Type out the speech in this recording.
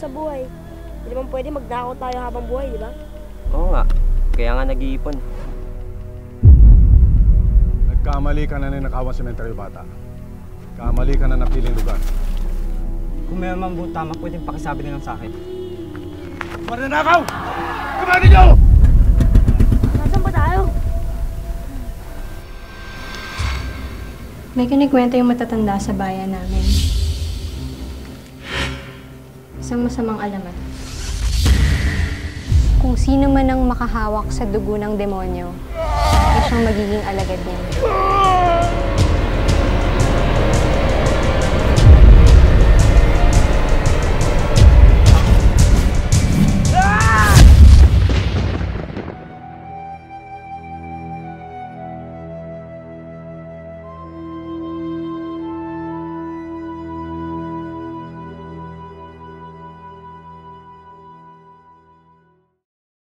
sa buhay. Hindi naman pwede magnakaw tayo habang buhay, di ba? Oo nga. Kaya nga nag-iipon. Nagkamali ka na ninakawan sementeryo, bata. Kamali ka na napiling lugar. Kung may mamang tama, pwedeng pakisabi na lang sa akin. Magnanakaw! Kumain niyo! Nasaan ba tayo? May kinikwento yung matatanda sa bayan namin. Isang masamang alamat. Kung sino man ang makahawak sa dugo ng demonyo, ay siyang magiging alagad niya.